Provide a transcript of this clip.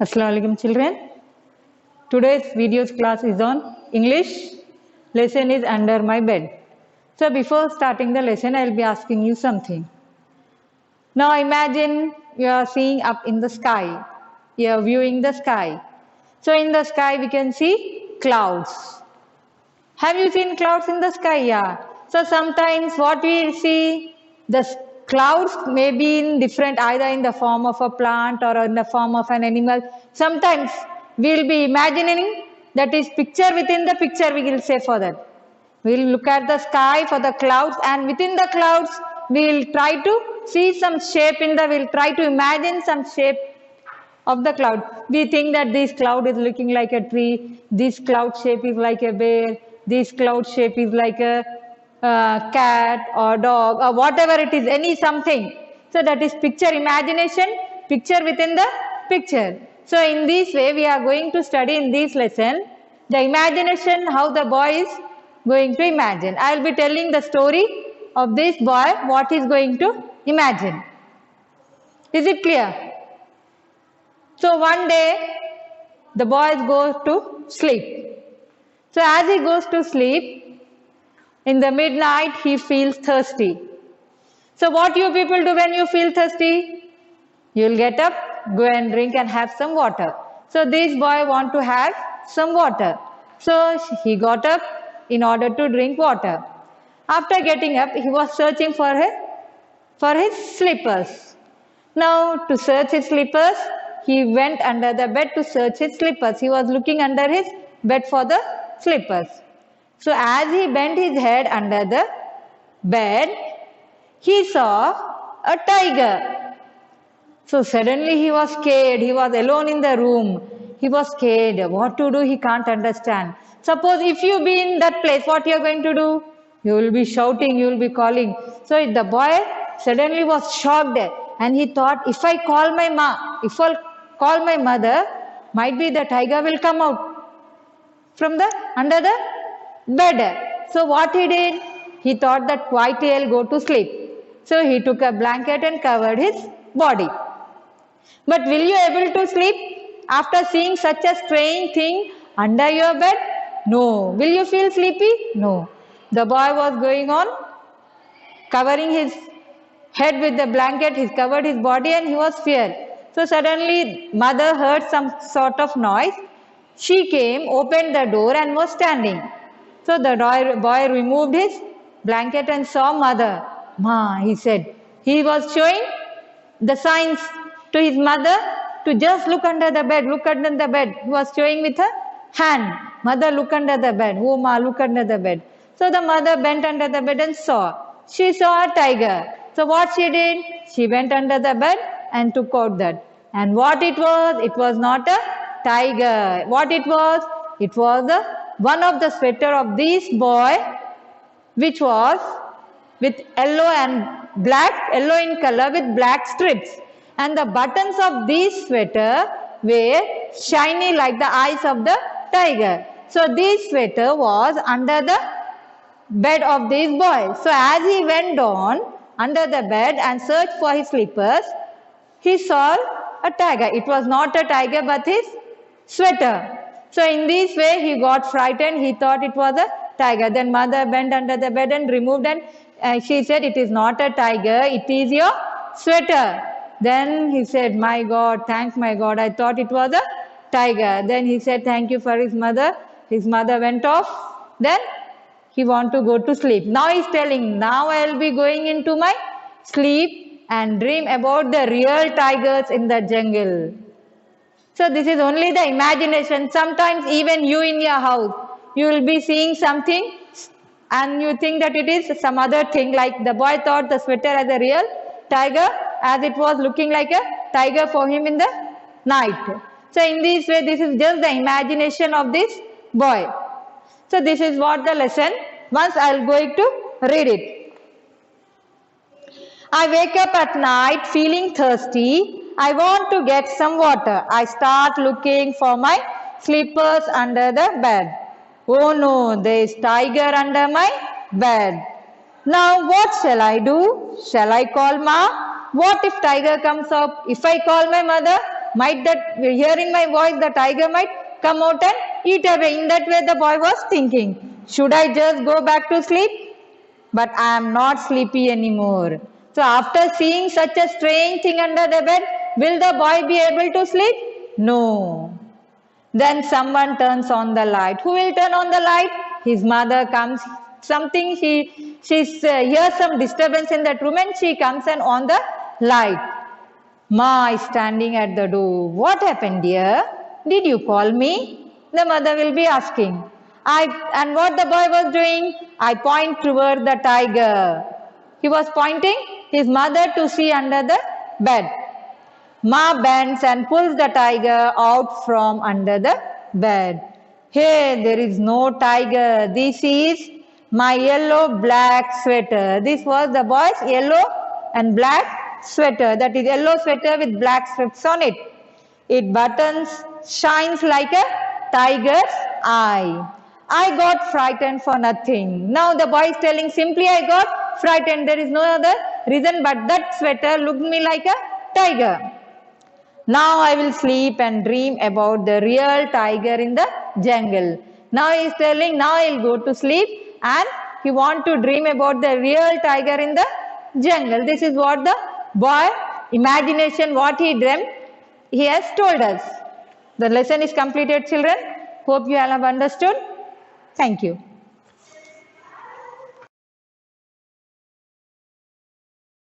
Assalamu alaikum children. Today's video's class is on English. Lesson is under my bed. So before starting the lesson, I'll be asking you something. Now imagine you are seeing up in the sky. You are viewing the sky. So in the sky we can see clouds. Have you seen clouds in the sky? Yeah. So sometimes what we see, the clouds may be in different, either in the form of a plant or in the form of an animal. Sometimes we will be imagining, that is picture within the picture we will say for that. We will look at the sky for the clouds, and within the clouds we will try to see some shape we will try to imagine some shape of the cloud. We think that this cloud is looking like a tree, this cloud shape is like a bear, this cloud shape is like a cat or dog or whatever it is, any something. So that is picture imagination, picture within the picture. So in this way we are going to study in this lesson the imagination, how the boy is going to imagine. I will be telling the story of this boy, what he is going to imagine. Is it clear? So one day the boy goes to sleep. So as he goes to sleep, in the midnight he feels thirsty. So what you people do when you feel thirsty? You will get up, go and drink and have some water. So this boy want to have some water. So he got up in order to drink water. After getting up, he was searching for his slippers. Now to search his slippers, he went under the bed to search his slippers. He was looking under his bed for the slippers. So as he bent his head under the bed, he saw a tiger. So suddenly he was scared. He was alone in the room. He was scared. What to do? He can't understand. Suppose if you be in that place, what you are going to do? You will be shouting, you will be calling. So the boy suddenly was shocked, and he thought, if I call my mother, might be the tiger will come out from under the bed. So what he did? He thought that quietly I'll go to sleep. So he took a blanket and covered his body. But will you able to sleep after seeing such a strange thing under your bed? No. Will you feel sleepy? No. The boy was going on covering his head with the blanket. He covered his body and he was feared. So suddenly mother heard some sort of noise. She came, opened the door and was standing. So the boy removed his blanket and saw mother. Ma, he said. He was showing the signs to his mother to just look under the bed, look under the bed. He was showing with her hand. Mother, look under the bed. Oh, ma, look under the bed. So the mother bent under the bed and saw. She saw a tiger. So what she did? She went under the bed and took out that. And what it was not a tiger. What it was? It was one of the sweater of this boy, which was with yellow and black, yellow in color with black strips. And the buttons of this sweater were shiny like the eyes of the tiger. So this sweater was under the bed of this boy. So as he went on under the bed and searched for his slippers, he saw a tiger. It was not a tiger but his sweater. So in this way he got frightened. He thought it was a tiger. Then mother bent under the bed and removed, and she said, it is not a tiger, it is your sweater. Then he said, my God, thank my God, I thought it was a tiger. Then he said thank you for his mother. His mother went off. Then he want to go to sleep. Now he is telling, now I will be going into my sleep and dream about the real tigers in the jungle. So this is only the imagination. Sometimes even you in your house, you will be seeing something and you think that it is some other thing, like the boy thought the sweater as a real tiger, as it was looking like a tiger for him in the night. So in this way, this is just the imagination of this boy. So this is what the lesson. Once I will going to read it. I wake up at night feeling thirsty. I want to get some water. I start looking for my slippers under the bed. Oh no, there is tiger under my bed. Now what shall I do? Shall I call Ma? What if tiger comes up? If I call my mother, might that hearing my voice, the tiger might come out and eat away. In that way, the boy was thinking, should I just go back to sleep? But I am not sleepy anymore. So after seeing such a strange thing under the bed, will the boy be able to sleep? No. Then someone turns on the light. Who will turn on the light? His mother comes. Something she hears some disturbance in that room and she comes and on the light. Ma is standing at the door. What happened, dear? Did you call me? The mother will be asking. And what the boy was doing? I point toward the tiger. He was pointing his mother to see under the bed. Ma bends and pulls the tiger out from under the bed. Hey, there is no tiger. This is my yellow black sweater. This was the boy's yellow and black sweater. That is yellow sweater with black strips on it. It buttons, shines like a tiger's eye. I got frightened for nothing. Now the boy is telling simply I got frightened. There is no other reason but that sweater looked me like a tiger. Now I will sleep and dream about the real tiger in the jungle. Now he is telling now I will go to sleep and he want to dream about the real tiger in the jungle. This is what the boy imagination what he dreamt he has told us. The lesson is completed, children. Hope you all have understood. Thank you.